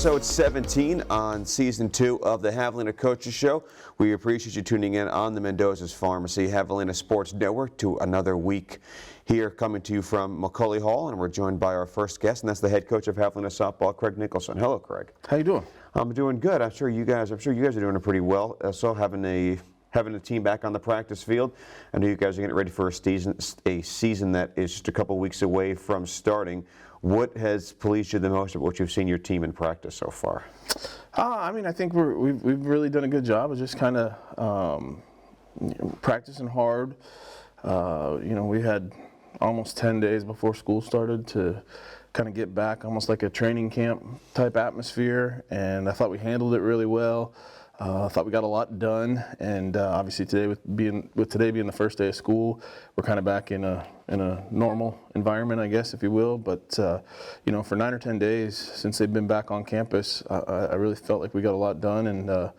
episode 17 on season 2 of the Javelina Coaches Show. We appreciate you tuning in on the Mendoza's Pharmacy Javelina Sports Network to another week here, coming to you from Macaulay Hall, and we're joined by our first guest, and that's the head coach of Javelina Softball, Craig Nicholson. Hello, Craig. How you doing? I'm doing good. I'm sure you guys are doing it pretty well. So having a team back on the practice field. I know you guys are getting ready for a season that is just a couple weeks away from starting. What has pleased you the most about what you've seen your team in practice so far? I think we've really done a good job of just kind of practicing hard. We had almost 10 days before school started to kind of get back, almost like a training camp type atmosphere, and I thought we handled it really well. I thought we got a lot done, and obviously today, with today being the first day of school, we're kind of back in a normal environment, I guess, if you will. But for 9 or 10 days since they've been back on campus, I really felt like we got a lot done. And the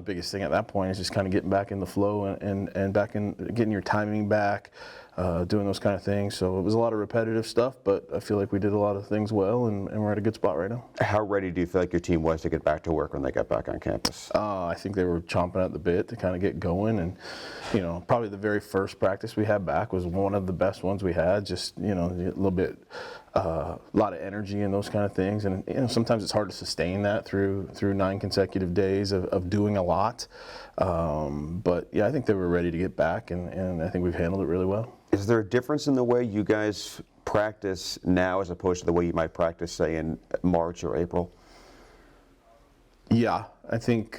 biggest thing at that point is just kind of getting back in the flow and back in getting your timing back, doing those kind of things. So it was a lot of repetitive stuff, but I feel like we did a lot of things well, and we're at a good spot right now. How ready do you feel like your team was to get back to work when they got back on campus? I think they were chomping at the bit to kind of get going, and probably the very first practice we had back was one of the best ones we had. Just a little bit, a lot of energy and those kind of things, and sometimes it's hard to sustain that through 9 consecutive days of doing a lot. But yeah, I think they were ready to get back, and I think we've handled it really well. Is there a difference in the way you guys practice now as opposed to the way you might practice, say, in March or April? Yeah, I think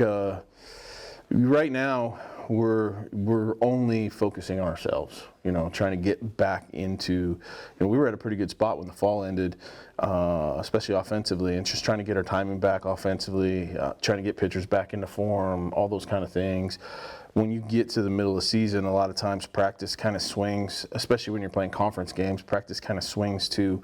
right now we're only focusing on ourselves, trying to get back into, we were at a pretty good spot when the fall ended, especially offensively, and just trying to get our timing back offensively, trying to get pitchers back into form, all those kind of things. When you get to the middle of the season, a lot of times practice kind of swings, especially when you're playing conference games, practice kind of swings to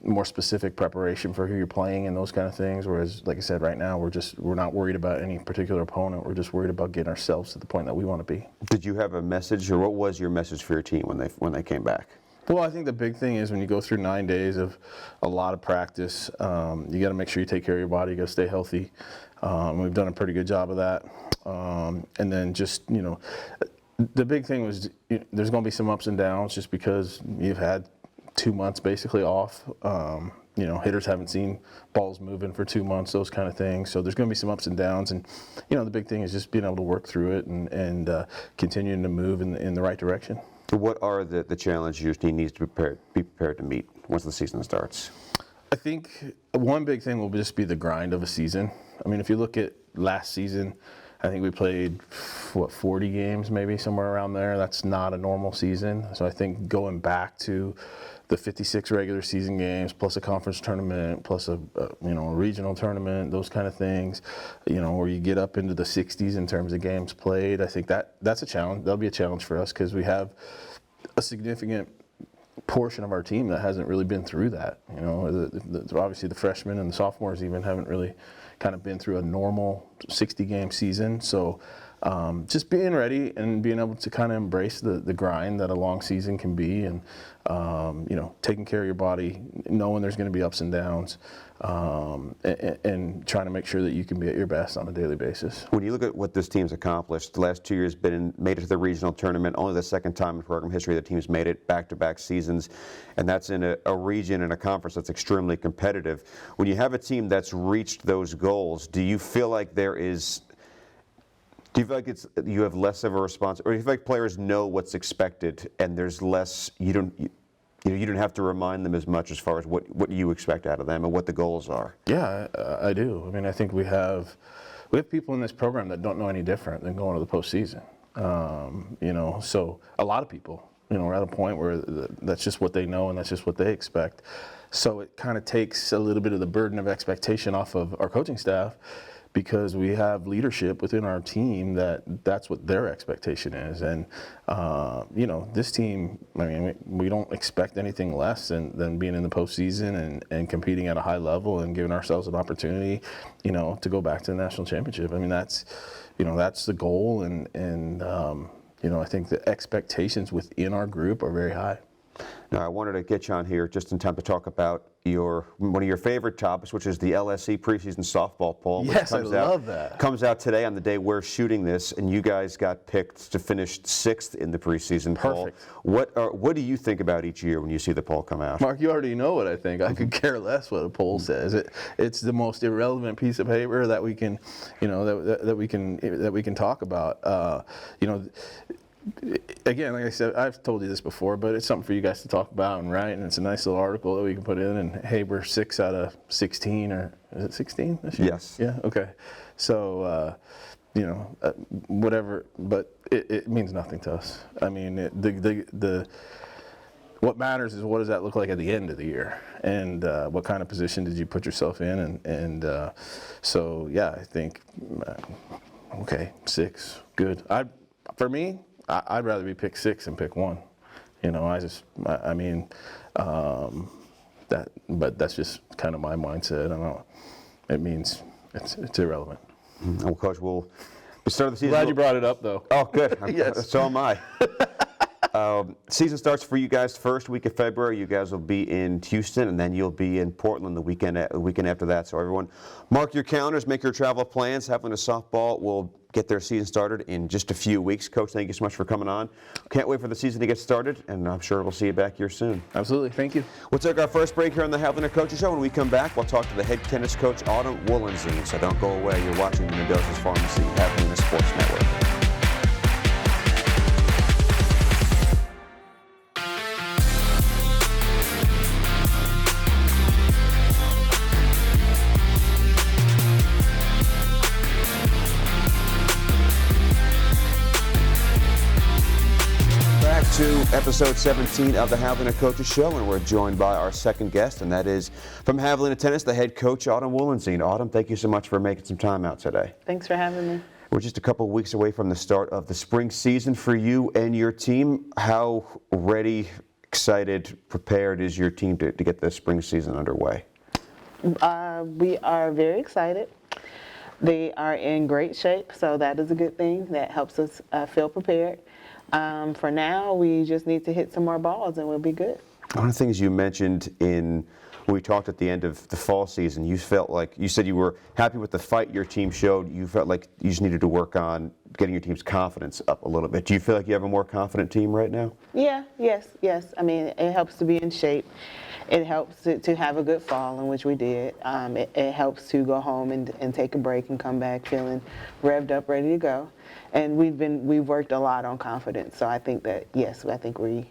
more specific preparation for who you're playing and those kind of things. Whereas, like I said, right now we're not worried about any particular opponent. We're just worried about getting ourselves to the point that we want to be. Did you have a message, or what was your message for your team when they came back? Well, I think the big thing is when you go through 9 days of a lot of practice, you got to make sure you take care of your body. You got to stay healthy. We've done a pretty good job of that. And then just the big thing was there's going to be some ups and downs just because you've had 2 months basically off. Hitters haven't seen balls moving for 2 months, those kind of things. So there's going to be some ups and downs, and the big thing is just being able to work through it and continuing to move in the right direction. What are the challenges your team needs to be prepared to meet once the season starts? I think one big thing will just be the grind of a season. I mean, if you look at last season, I think we played, 40 games maybe, somewhere around there. That's not a normal season. So I think going back to the 56 regular season games, plus a conference tournament, plus a regional tournament, those kind of things, where you get up into the 60s in terms of games played, I think that's a challenge. That'll be a challenge for us because we have a significant portion of our team that hasn't really been through that. Obviously the freshmen and the sophomores even haven't really kind of been through a normal 60-game season. So just being ready and being able to kind of embrace the grind that a long season can be, and taking care of your body, knowing there's going to be ups and downs, and trying to make sure that you can be at your best on a daily basis. When you look at what this team's accomplished, the last 2 years made it to the regional tournament, only the second time in program history the team's made it back-to-back seasons, and that's in a region and a conference that's extremely competitive. When you have a team that's reached those goals, do you feel like you have less of a response, or do you feel like players know what's expected and there's less, you don't have to remind them as much as far as what you expect out of them and what the goals are? Yeah, I do. I mean, I think we have people in this program that don't know any different than going to the postseason. So a lot of people, are at a point where that's just what they know and that's just what they expect. So it kind of takes a little bit of the burden of expectation off of our coaching staff, because we have leadership within our team that's what their expectation is. And, this team, I mean, we don't expect anything less than being in the postseason and competing at a high level and giving ourselves an opportunity, to go back to the national championship. I mean, that's the goal. And I think the expectations within our group are very high. Now, I wanted to get you on here just in time to talk about one of your favorite topics, which is the LSC preseason softball poll. Yes, which I love that. Comes out today on the day we're shooting this, and you guys got picked to finish 6th in the preseason poll. Perfect. What do you think about each year when you see the poll come out? Mark, you already know what I think. I could care less what a poll says. It's the most irrelevant piece of paper that we can, that we can talk about. Again, like I said, I've told you this before, but it's something for you guys to talk about and write, and it's a nice little article that we can put in. And hey, we're 6 out of 16, or is it 16 this year? Yes. Yeah. Okay. So, whatever, but it means nothing to us. I mean, what matters is what does that look like at the end of the year, and what kind of position did you put yourself in, and so yeah, I think okay, 6, good. For me, I'd rather be picked 6 than pick 1. But that's just kind of my mindset. I don't know. It means it's irrelevant. Well, Coach, we'll start the season. Glad you brought it up, though. Oh, good. Yes. So am I. Season starts for you guys first week of February. You guys will be in Houston, and then you'll be in Portland the weekend after that. So everyone, mark your calendars, make your travel plans. Javelina Softball will get their season started in just a few weeks. Coach, thank you so much for coming on. Can't wait for the season to get started, and I'm sure we'll see you back here soon. Absolutely. Thank you. We'll take our first break here on the Javelina Coaches Show. When we come back, we'll talk to the head tennis coach, Autumn Woollinson. So don't go away. You're watching the Mendoza's Pharmacy, Javelina Sports Network. To episode 17 of the Javelina Coaches Show, and we're joined by our second guest, and that is from Javelina Tennis, the head coach, Autumn Woolenzien. Autumn, thank you so much for making some time out today. Thanks for having me. We're just a couple of weeks away from the start of the spring season for you and your team. How ready, excited, prepared is your team to get the spring season underway? We are very excited. They are in great shape, so that is a good thing. That helps us feel prepared. For now, we just need to hit some more balls and we'll be good. One of the things you mentioned when we talked at the end of the fall season, you said you were happy with the fight your team showed. You felt like you just needed to work on getting your team's confidence up a little bit. Do you feel like you have a more confident team right now? Yeah, yes. I mean, it helps to be in shape. It helps to have a good fall, in which we did. It helps to go home and take a break and come back feeling revved up, ready to go. And we've worked a lot on confidence. So I think that, yes, I think we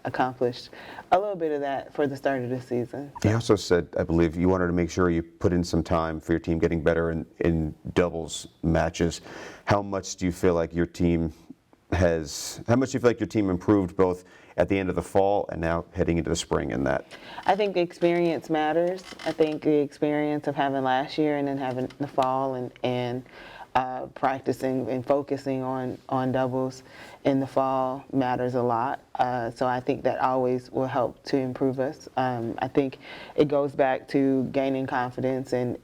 accomplished a little bit of that for the start of the season. You also said, I believe, you wanted to make sure you put in some time for your team getting better in doubles matches. How much do you feel like your team improved both at the end of the fall and now heading into the spring in that? I think the experience matters. I think the experience of having last year and then having the fall and practicing and focusing on doubles in the fall matters a lot. So I think that always will help to improve us. I think it goes back to gaining confidence and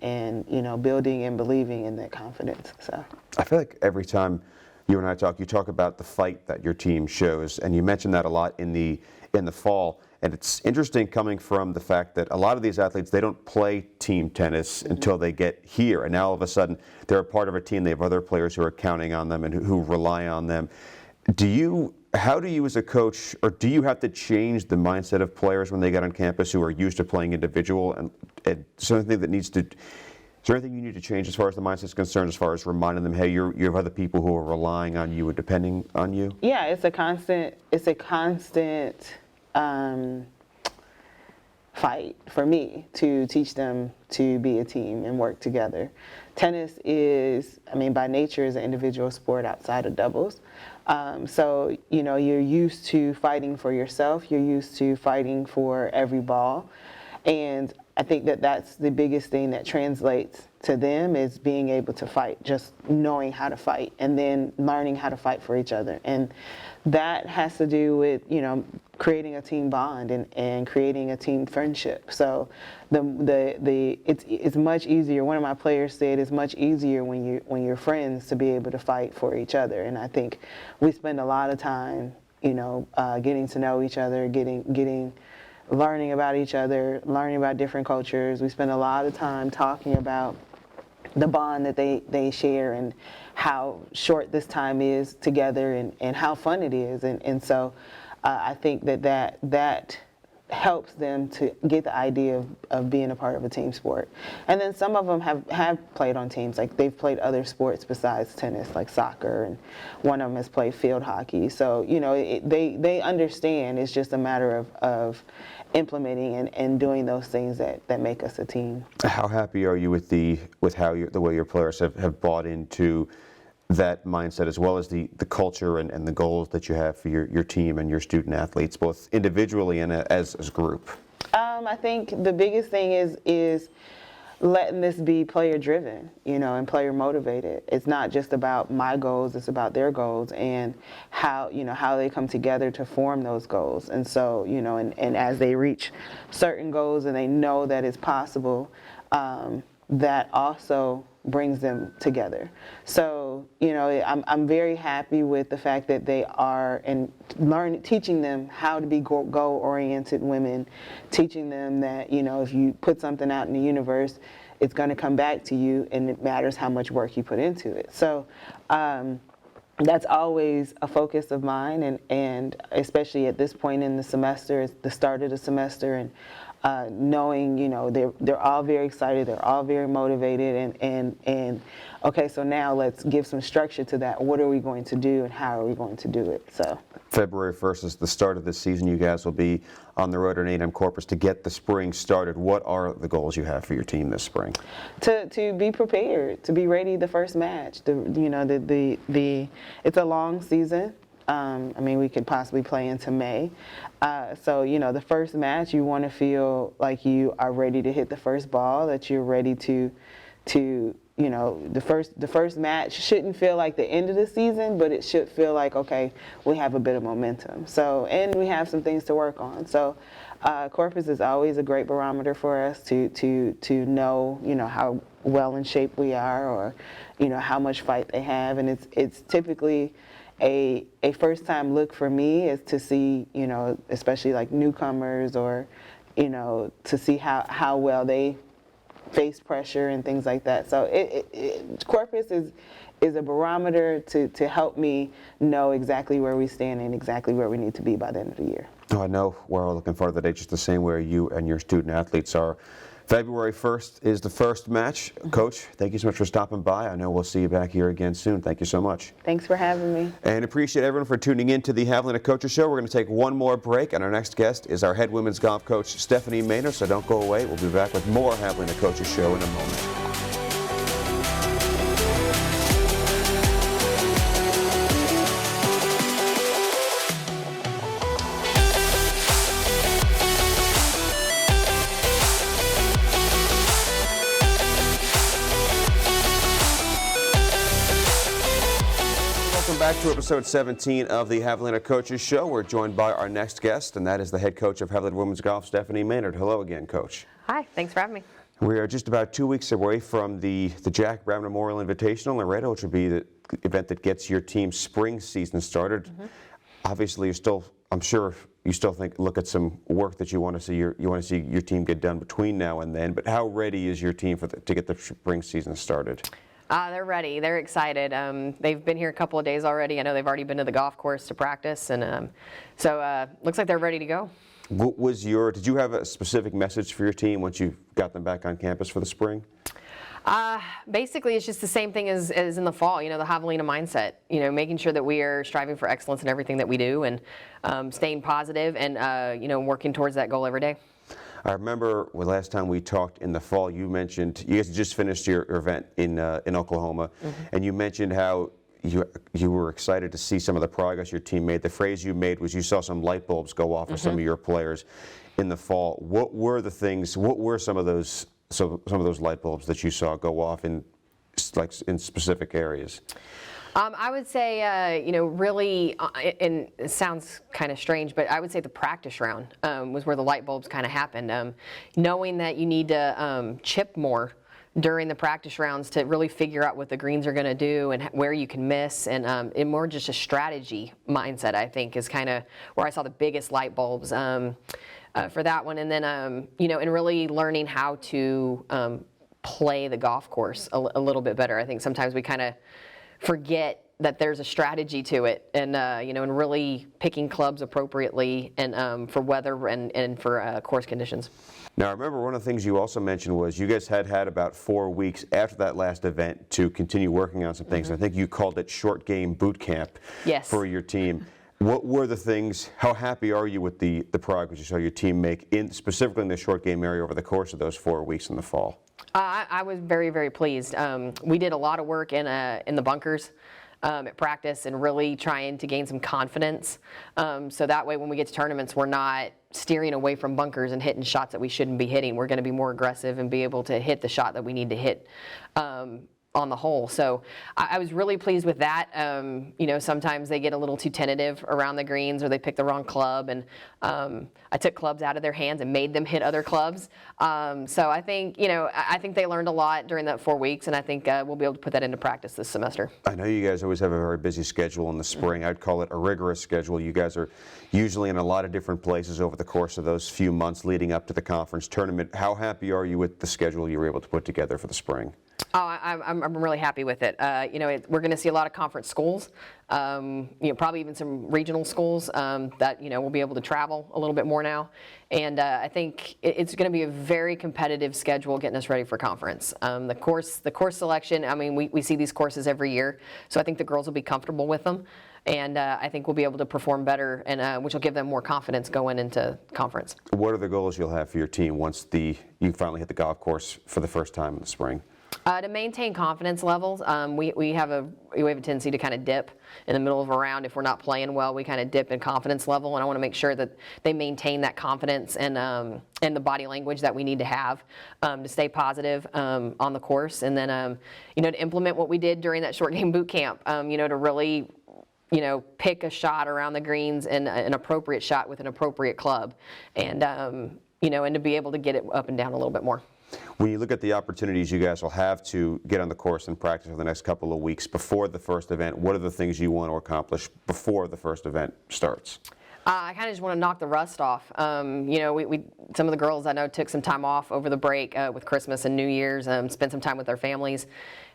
building and believing in that confidence. So I feel like every time you and I talk, you talk about the fight that your team shows, and you mentioned that a lot in the fall. And it's interesting coming from the fact that a lot of these athletes, they don't play team tennis until they get here. And now all of a sudden, they're a part of a team. They have other players who are counting on them and who rely on them. How do you as a coach, or do you have to change the mindset of players when they get on campus who are used to playing individual? And is there anything you need to change as far as the mindset is concerned, as far as reminding them, hey, you have other people who are relying on you and depending on you? Yeah, it's a constant fight for me to teach them to be a team and work together. Tennis is, by nature, is an individual sport outside of doubles. So, you're used to fighting for yourself. You're used to fighting for every ball. And I think that that's the biggest thing that translates to them is being able to fight, just knowing how to fight and then learning how to fight for each other. And that has to do with, creating a team bond and creating a team friendship. So it's much easier. One of my players said it's much easier when you're friends to be able to fight for each other. And I think we spend a lot of time, getting to know each other, getting learning about each other, learning about different cultures. We spend a lot of time talking about the bond that they share and how short this time is together and how fun it is. And so I think that helps them to get the idea of being a part of a team sport. And then some of them have played on teams, like they've played other sports besides tennis, like soccer, and one of them has played field hockey. So, you know, they understand. It's just a matter of implementing and doing those things that make us a team. How happy are you with the way your players have bought into that mindset, as well as the culture and the goals that you have for your team and your student athletes, both individually and as a group? I think the biggest thing is letting this be player driven, you know, and player motivated. It's not just about my goals, it's about their goals and how they come together to form those goals. And so, you know, and as they reach certain goals and they know that it's possible, that also brings them together. So, you know, I'm very happy with the fact that they are teaching them how to be goal-oriented women, teaching them that, you know, if you put something out in the universe, it's going to come back to you, and it matters how much work you put into it. So that's always a focus of mine, and especially at this point in the semester, it's the start of the semester, and knowing, you know, they're all very excited, they're all very motivated, and okay, so now let's give some structure to that. What are we going to do, and how are we going to do it? So February 1st is the start of this season. You guys will be on the road at A&M Corpus to get the spring started. What are the goals you have for your team this spring? To be prepared, to be ready the first match. It's a long season. I mean, we could possibly play into May. So, you know, the first match, you want to feel like you are ready to hit the first ball, that you're ready to you know, the first match shouldn't feel like the end of the season, but it should feel like, okay, we have a bit of momentum. So, and we have some things to work on. So, Corpus is always a great barometer for us to know, you know, how well in shape we are, or, you know, how much fight they have. And it's typically a first time look for me is to see, you know, especially like newcomers, or, you know, to see how well they face pressure and things like that. So Corpus is a barometer to help me know exactly where we stand and exactly where we need to be by the end of the year. Oh, I know we're all looking forward to that, just the same way you and your student athletes are. February 1st is the first match. Coach, thank you so much for stopping by. I know we'll see you back here again soon. Thank you so much. Thanks for having me. And appreciate everyone for tuning in to the Javelina Coaches Show. We're going to take one more break, and our next guest is our head women's golf coach, Stefanie Maynard, so don't go away. We'll be back with more Javelina Coaches Show in a moment. Back to episode 17 of the Javelina Coaches Show. We're joined by our next guest, and that is the head coach of Javelina Women's Golf, Stefanie Maynard. Hello again, Coach. Hi, thanks for having me. We are just about 2 weeks away from the Jack Brown Memorial Invitational in Laredo, which will be the event that gets your team's spring season started. Obviously, I'm sure you still look at some work that you want to see your team get done between now and then. But how ready is your team to get the spring season started? They're ready. They're excited. They've been here a couple of days already. I know they've already been to the golf course to practice, and so looks like they're ready to go. Did you have a specific message for your team once you got them back on campus for the spring? Basically, it's just the same thing as in the fall, you know, the Javelina mindset, you know, making sure that we are striving for excellence in everything that we do, and staying positive and, you know, working towards that goal every day. I remember last time we talked in the fall, you mentioned, you guys just finished your event in Oklahoma, and you mentioned how you were excited to see some of the progress your team made. The phrase you made was you saw some light bulbs go off for some of your players in the fall. What were some of those light bulbs that you saw go off in specific areas? I would say, you know, really, and it sounds kind of strange, but I would say the practice round was where the light bulbs kind of happened. Knowing that you need to chip more during the practice rounds to really figure out what the greens are going to do and where you can miss, and more just a strategy mindset, I think, is kind of where I saw the biggest light bulbs. for that one. And then, and really learning how to play the golf course a little bit better. I think sometimes we kind of forget that there's a strategy to it, and and really picking clubs appropriately and for weather and for course conditions. Now, I remember one of the things you also mentioned was you guys had about 4 weeks after that last event to continue working on some things. I think you called it short game boot camp for your team. What were the things, how happy are you with the progress you saw your team make, specifically in the short game area over the course of those 4 weeks in the fall? I was very, very pleased. We did a lot of work in the bunkers at practice and really trying to gain some confidence. So that way when we get to tournaments, we're not steering away from bunkers and hitting shots that we shouldn't be hitting. We're going to be more aggressive and be able to hit the shot that we need to hit on the hole. So I was really pleased with that. Sometimes they get a little too tentative around the greens or they pick the wrong club, and I took clubs out of their hands and made them hit other clubs. So I think they learned a lot during that 4 weeks, and I think we'll be able to put that into practice this semester. I know you guys always have a very busy schedule in the spring. I'd call it a rigorous schedule. You guys are usually in a lot of different places over the course of those few months leading up to the conference tournament. How happy are you with the schedule you were able to put together for the spring? Oh, I'm really happy with it. We're going to see a lot of conference schools, probably even some regional schools that we'll be able to travel a little bit more now. And I think it's going to be a very competitive schedule getting us ready for conference. The course selection, we see these courses every year, so I think the girls will be comfortable with them. And I think we'll be able to perform better, and which will give them more confidence going into conference. What are the goals you'll have for your team once you finally hit the golf course for the first time in the spring? To maintain confidence levels, we have a tendency to kind of dip in the middle of a round. If we're not playing well, we kind of dip in confidence level, and I want to make sure that they maintain that confidence and the body language that we need to have to stay positive on the course, and then to implement what we did during that short game boot camp. To really pick a shot around the greens and an appropriate shot with an appropriate club, and and to be able to get it up and down a little bit more. When you look at the opportunities you guys will have to get on the course and practice for the next couple of weeks before the first event, what are the things you want to accomplish before the first event starts? I kind of just want to knock the rust off. Some of the girls I know took some time off over the break with Christmas and New Year's, spent some time with their families.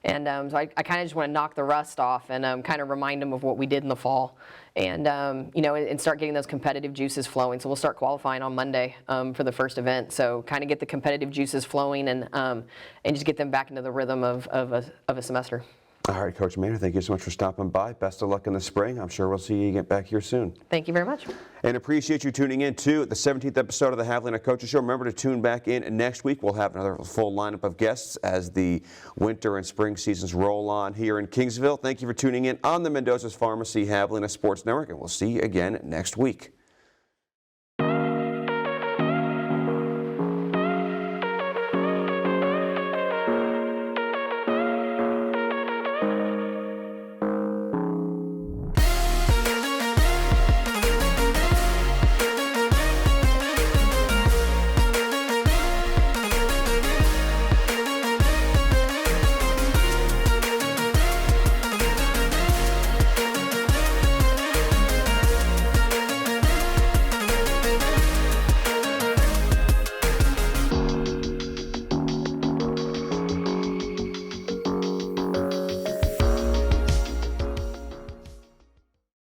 And so I kind of just want to knock the rust off and kind of remind them of what we did in the fall, and and start getting those competitive juices flowing. So we'll start qualifying on Monday for the first event. So kind of get the competitive juices flowing and just get them back into the rhythm of a semester. All right, Coach Maynard, thank you so much for stopping by. Best of luck in the spring. I'm sure we'll see you get back here soon. Thank you very much. And appreciate you tuning in to the 17th episode of the Javelina Coaches Show. Remember to tune back in next week. We'll have another full lineup of guests as the winter and spring seasons roll on here in Kingsville. Thank you for tuning in on the Mendoza's Pharmacy Javelina Sports Network, and we'll see you again next week.